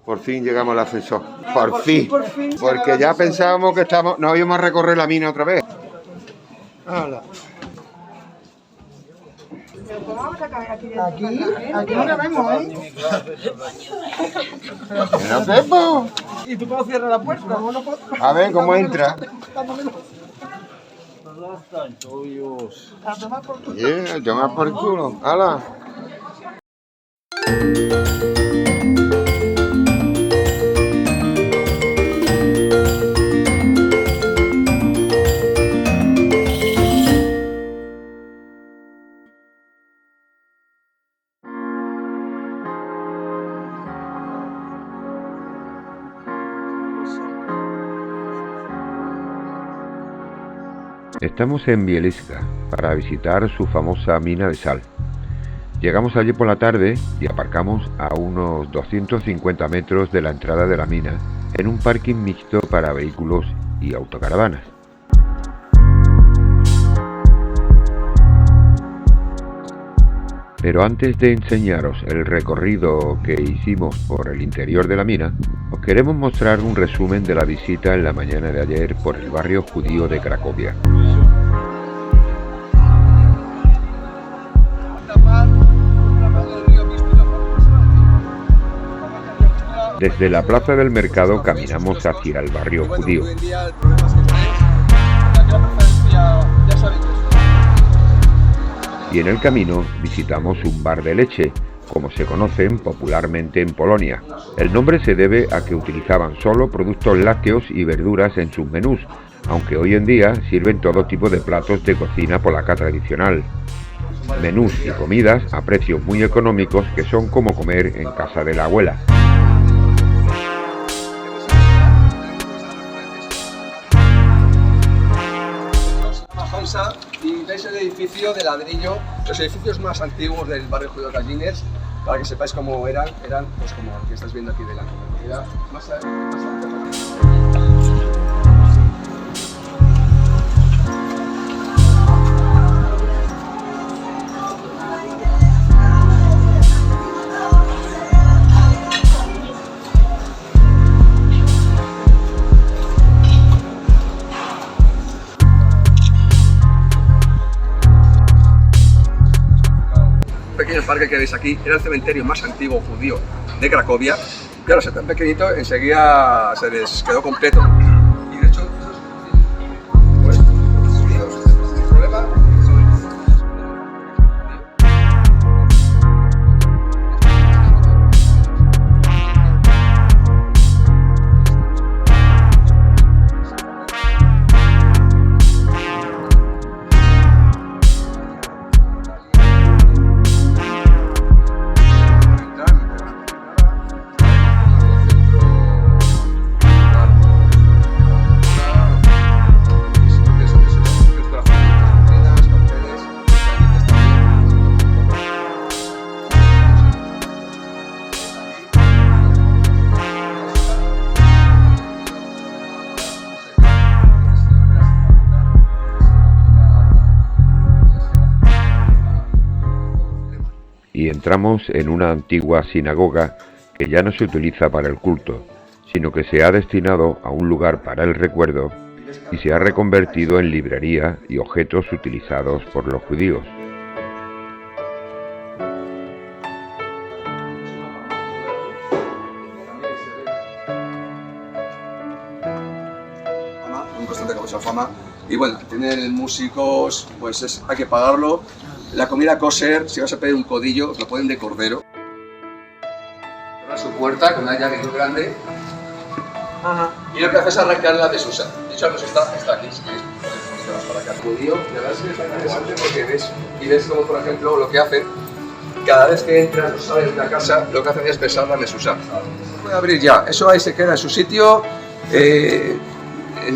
Por fin llegamos al ascensor. Por fin. Porque ya pensábamos que no íbamos a recorrer la mina otra vez. Hola. Aquí no cabemos, ¿eh? ¿Y tú cómo cierras la puerta? A ver cómo entra. Toma por culo. ¡Hala! Estamos en Bieliska para visitar su famosa mina de sal. Llegamos allí por la tarde y aparcamos a unos 250 metros de la entrada de la mina en un parking mixto para vehículos y autocaravanas. Pero antes de enseñaros el recorrido que hicimos por el interior de la mina, os queremos mostrar un resumen de la visita en la mañana de ayer por el barrio judío de Cracovia. Desde la plaza del mercado caminamos hacia el barrio judío. Y en el camino visitamos un bar de leche, como se conocen popularmente en Polonia. El nombre se debe a que utilizaban solo productos lácteos y verduras en sus menús, aunque hoy en día sirven todo tipo de platos de cocina polaca tradicional. Menús y comidas a precios muy económicos que son como comer en casa de la abuela. Y veis el edificio de ladrillo, los edificios más antiguos del barrio judío de Kazimierz, para que sepáis cómo eran pues como el que estáis viendo aquí delante. Era más pequeño parque que veis aquí era el cementerio más antiguo judío de Cracovia. Claro, se tan pequeñito, enseguida se les quedó completo. Y de hecho, pues, el problema y entramos en una antigua sinagoga que ya no se utiliza para el culto, sino que se ha destinado a un lugar para el recuerdo y se ha reconvertido en librería y objetos utilizados por los judíos. bastante como esa fama. Y bueno, tener músicos, pues hay que pagarlo. La comida kosher, si vas a pedir un codillo, os lo ponen de cordero. Cierra su puerta con una llave muy grande. Ajá. Y lo que hace es arrancar la mesusa. De hecho, la mesusa está aquí, si queréis. Para acá. Judío, y la verdad es que es interesante porque ves como, por ejemplo, lo que hacen. Cada vez que entras o sales de la casa, lo que hacen es besar la mesusa. Se puede abrir ya. Eso ahí se queda en su sitio.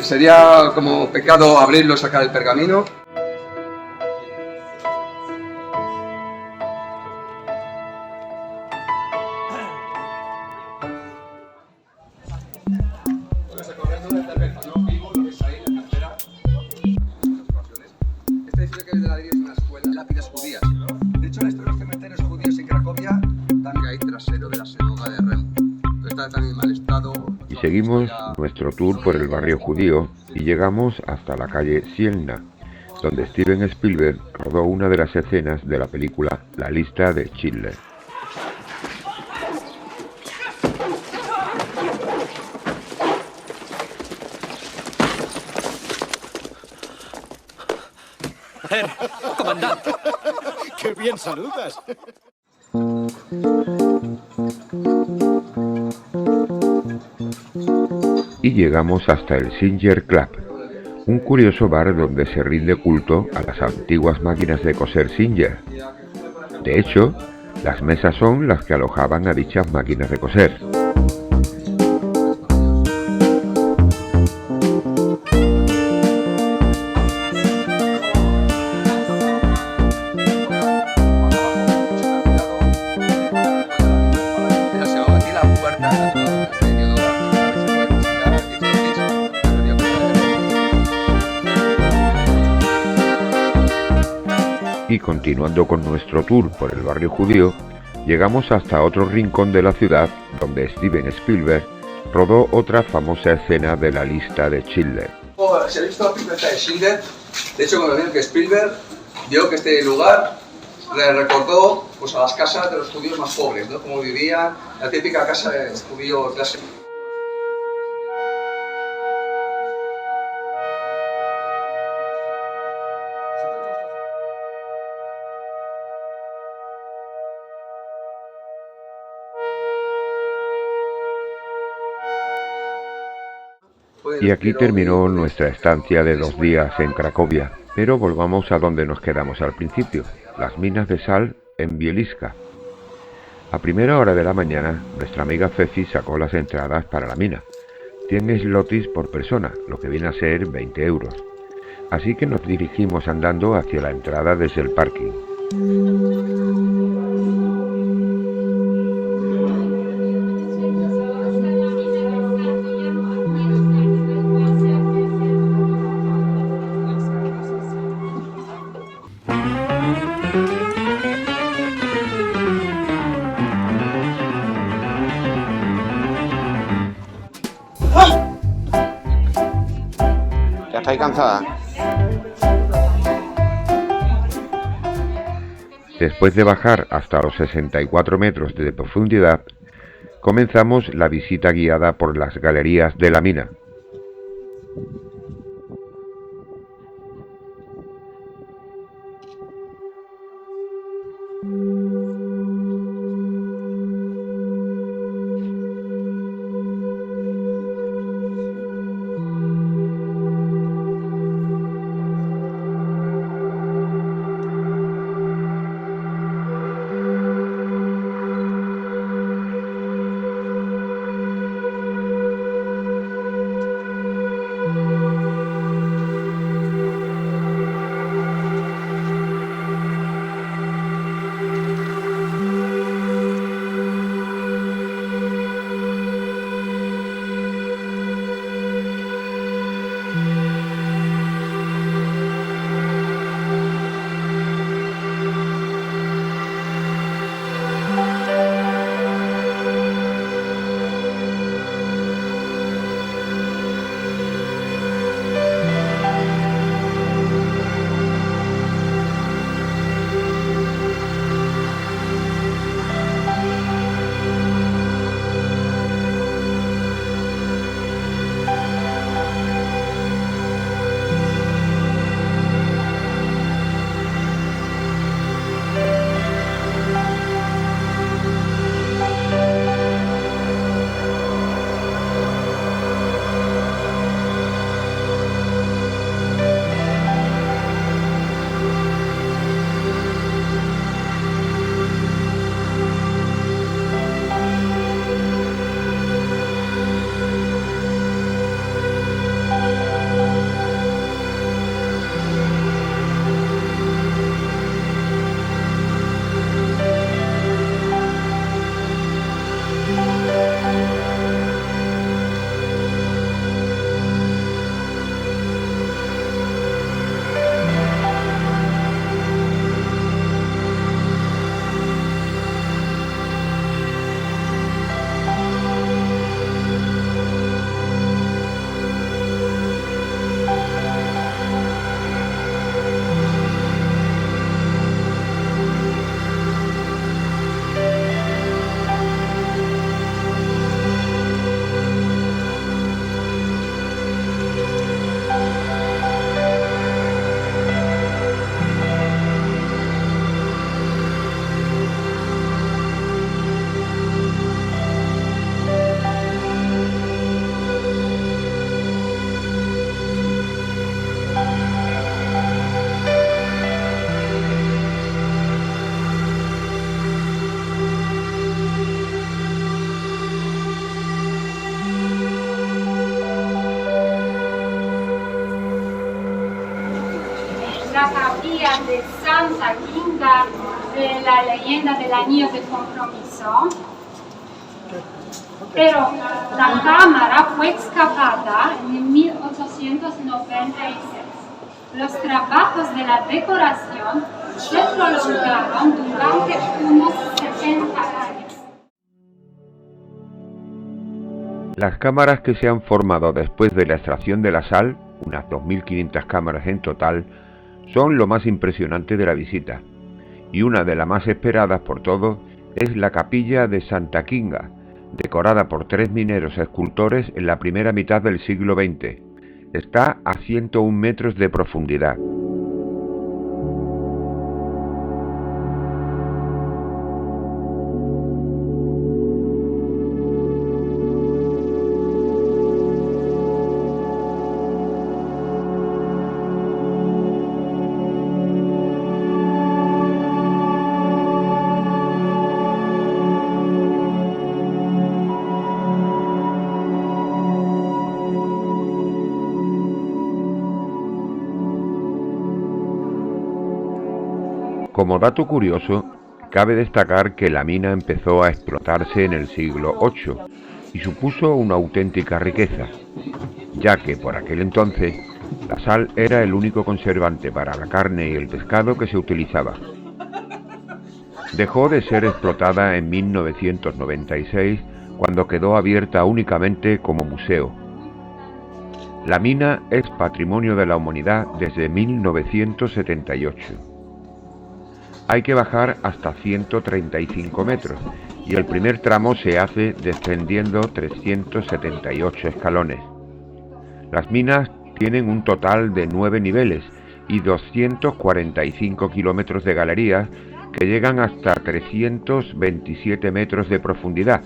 Sería como pecado abrirlo y sacar el pergamino. Este edificio que veis de ladrillo es una escuela de lápidas judías. De hecho, en la historia de los cementerios judíos en Cracovia también hay trasero de la sinagoga de Rem. Entonces, tan en mal estado. Y seguimos nuestro tour por el barrio judío y llegamos hasta la calle Sielna, donde Steven Spielberg rodó una de las escenas de la película La lista de Schindler. ¡Comandante! ¡Qué bien saludas! Y llegamos hasta el Singer Club, un curioso bar donde se rinde culto a las antiguas máquinas de coser Singer. De hecho, las mesas son las que alojaban a dichas máquinas de coser. Y continuando con nuestro tour por el barrio judío, llegamos hasta otro rincón de la ciudad donde Steven Spielberg rodó otra famosa escena de La lista de Schindler. ¿Se ha visto la película de Schindler? De hecho, cuando vieron que Spielberg vio que este lugar le recordó pues, a las casas de los judíos más pobres, ¿no? Como vivían, la típica casa de judío clase. Y aquí terminó nuestra estancia de 2 días en Cracovia, pero volvamos a donde nos quedamos al principio, las minas de sal en Bieliska. A primera hora de la mañana, nuestra amiga Fefi sacó las entradas para la mina, 100 zlotys por persona, lo que viene a ser 20 euros. Así que nos dirigimos andando hacia la entrada desde el parking. ¿Ya estáis cansada? Después de bajar hasta los 64 metros de profundidad, comenzamos la visita guiada por las galerías de la mina. historia de Santa Kinga, de la leyenda del anillo de compromiso. Pero la cámara fue excavada en 1896. Los trabajos de la decoración se prolongaron durante unos 70 años. Las cámaras que se han formado después de la extracción de la sal, unas 2.500 cámaras en total, son lo más impresionante de la visita. Y una de las más esperadas por todos es la capilla de Santa Kinga, decorada por 3 mineros escultores en la primera mitad del siglo XX. Está a 101 metros de profundidad. Como dato curioso, cabe destacar que la mina empezó a explotarse en el siglo VIII y supuso una auténtica riqueza, ya que por aquel entonces la sal era el único conservante para la carne y el pescado que se utilizaba. Dejó de ser explotada en 1996, cuando quedó abierta únicamente como museo. La mina es Patrimonio de la Humanidad desde 1978. Hay que bajar hasta 135 metros y el primer tramo se hace descendiendo 378 escalones. Las minas tienen un total de 9 niveles y 245 kilómetros de galerías que llegan hasta 327 metros de profundidad,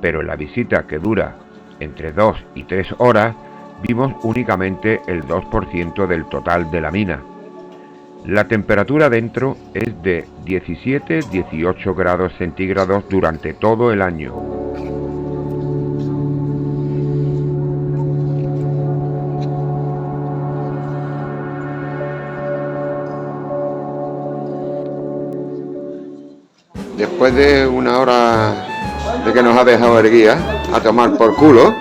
pero en la visita, que dura entre 2 y 3 horas, vimos únicamente el 2% del total de la mina. La temperatura dentro es de 17-18 grados centígrados durante todo el año. Después de una hora de que nos ha dejado el guía a tomar por culo,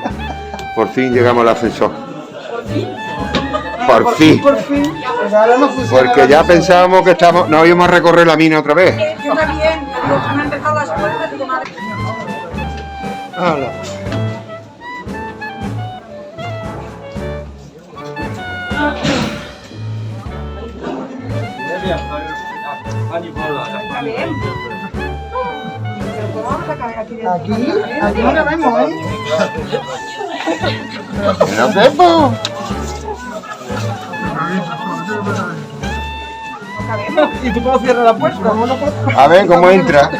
por fin llegamos al ascensor. Por fin. Porque ya pensábamos que no íbamos a recorrer la mina otra vez. ¡Hala! Aquí no la vemos, ¿eh? ¡No vemos! ¿Y tú cómo cierras la puerta? A ver cómo entra.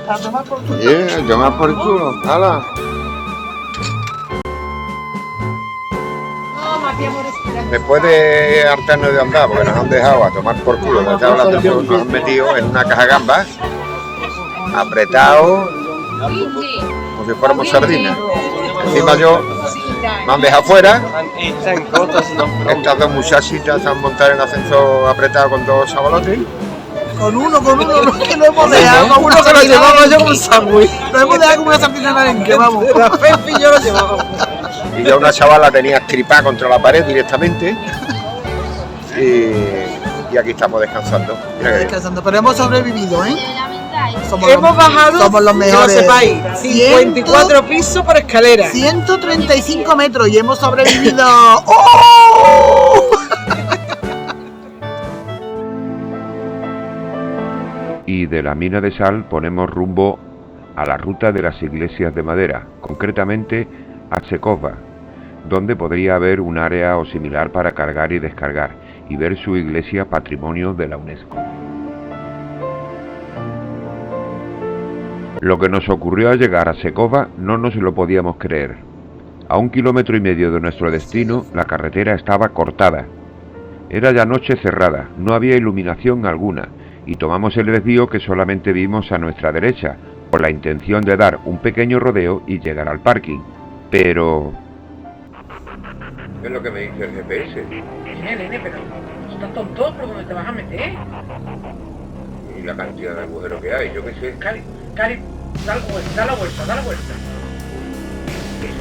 A tomar por culo. Tomar por culo. ¡Hala! Después de hartarnos de andar, porque nos han dejado a tomar por culo, nos han metido en una caja gambas, apretado, como si fuéramos sardinas. Encima me han dejado fuera. Estas dos muchachitas se han montado en el ascensor apretado con 2 chavalotes. Con uno, que lo hemos dejado. Con uno que lo llevaba yo como un sándwich. Lo hemos dejado como una sardina en arenque, vamos. La Pepe y yo lo llevamos. Y ya una chavala tenía escripada contra la pared directamente. Y aquí estamos descansando. Pero hemos sobrevivido, ¿eh? Hemos bajado, somos los mejores. Que lo sepáis, 54 pisos por escalera. 135 metros y hemos sobrevivido. ¡Oh! Y de la mina de sal ponemos rumbo a la ruta de las iglesias de madera, concretamente a Segovia, donde podría haber un área o similar para cargar y descargar, y ver su iglesia Patrimonio de la UNESCO. Lo que nos ocurrió al llegar a Segovia no nos lo podíamos creer. A 1,5 kilómetros de nuestro destino, la carretera estaba cortada. Era ya noche cerrada, no había iluminación alguna, y tomamos el desvío que solamente vimos a nuestra derecha, con la intención de dar un pequeño rodeo y llegar al parking. Pero es lo que me dice el GPS. Nene, pero tú estás tonto, ¿por dónde te vas a meter? Y la cantidad de agujeros que hay, yo qué sé. Cari, da la vuelta.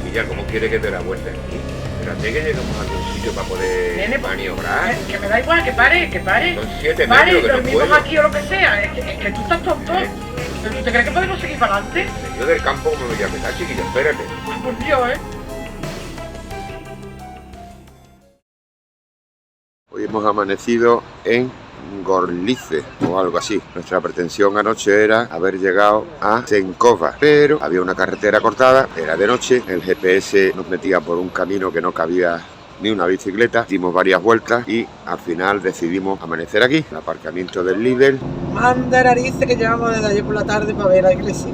Y ya, ¿cómo quiere que dé la vuelta aquí? Espérate que lleguemos a algún sitio para poder Nene, pues, maniobrar. Que me da igual, que pare. Son 7 Pare, metros que no dormimos puedo. aquí o lo que sea. Es que tú estás tonto. ¿Pero tú te crees que podemos seguir para adelante? En medio del campo, como me voy a meter, chiquilla, espérate. Ay, por Dios, Hoy hemos amanecido en Gorlice o algo así. Nuestra pretensión anoche era haber llegado a Senkova, pero había una carretera cortada, era de noche, el GPS nos metía por un camino que no cabía ni una bicicleta, dimos varias vueltas y al final decidimos amanecer aquí, el aparcamiento del Lidl. Manda narices que llevamos desde ayer por la tarde para ver la iglesia.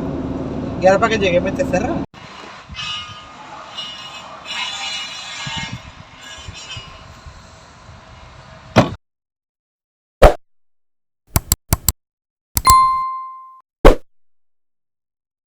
Y ahora para que lleguemos esté cerrado.